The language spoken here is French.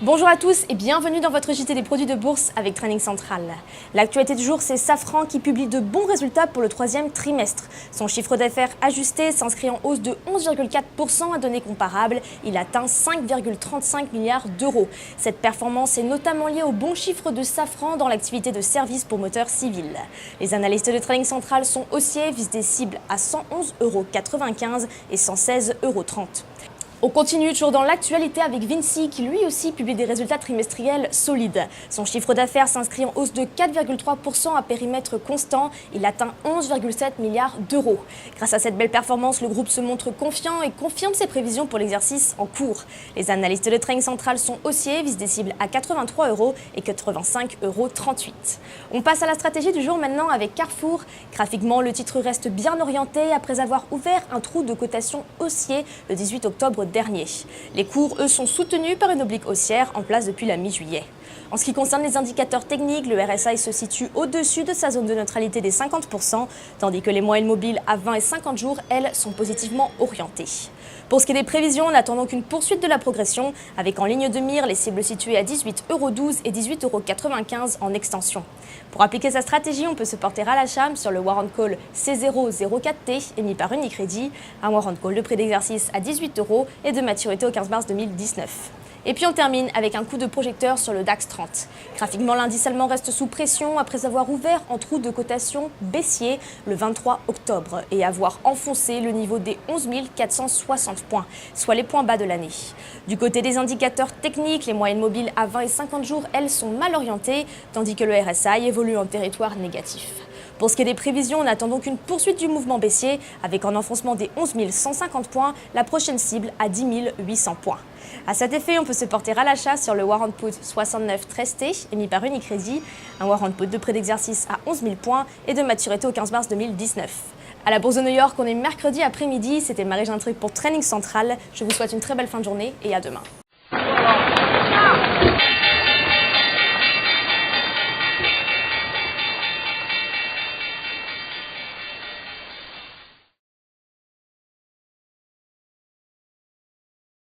Bonjour à tous et bienvenue dans votre JT des produits de bourse avec Training Central. L'actualité du jour, c'est Safran qui publie de bons résultats pour le troisième trimestre. Son chiffre d'affaires ajusté s'inscrit en hausse de 11,4% à données comparables. Il atteint 5,35 milliards d'euros. Cette performance est notamment liée au bon chiffre de Safran dans l'activité de service pour moteurs civils. Les analystes de Training Central sont haussiers, visent des cibles à 111,95 € et 116,30 €. On continue toujours dans l'actualité avec Vinci qui lui aussi publie des résultats trimestriels solides. Son chiffre d'affaires s'inscrit en hausse de 4,3% à périmètre constant. Il atteint 11,7 milliards d'euros. Grâce à cette belle performance, le groupe se montre confiant et confirme ses prévisions pour l'exercice en cours. Les analystes de Training Central sont haussiers, visent des cibles à 83 € et 85,38 €. On passe à la stratégie du jour maintenant avec Carrefour. Graphiquement, le titre reste bien orienté après avoir ouvert un trou de cotation haussier le 18 octobre dernier. Les cours, eux, sont soutenus par une oblique haussière en place depuis la mi-juillet. En ce qui concerne les indicateurs techniques, le RSI se situe au-dessus de sa zone de neutralité des 50%, tandis que les moyennes mobiles à 20 et 50 jours, elles, sont positivement orientées. Pour ce qui est des prévisions, on attend donc une poursuite de la progression, avec en ligne de mire les cibles situées à 18,12 € et 18,95 € en extension. Pour appliquer sa stratégie, on peut se porter à l'achat sur le Warrant Call C004T émis par Unicredit, un Warrant Call de prix d'exercice à 18 € et de maturité au 15 mars 2019. Et puis on termine avec un coup de projecteur sur le DAX 30. Graphiquement, l'indice allemand reste sous pression après avoir ouvert en trou de cotation baissier le 23 octobre et avoir enfoncé le niveau des 11 460 points, soit les points bas de l'année. Du côté des indicateurs techniques, les moyennes mobiles à 20 et 50 jours, elles, sont mal orientées, tandis que le RSI évolue en territoire négatif. Pour ce qui est des prévisions, on attend donc une poursuite du mouvement baissier avec un enfoncement des 11 150 points, la prochaine cible à 10 800 points. À cet effet, on peut se porter à l'achat sur le Warrant Put 69-13T émis par Unicredit, un Warrant Put de prix d'exercice à 11 000 points et de maturité au 15 mars 2019. À la Bourse de New York, on est mercredi après-midi, c'était Marie Gintruc pour Training Central. Je vous souhaite une très belle fin de journée et à demain.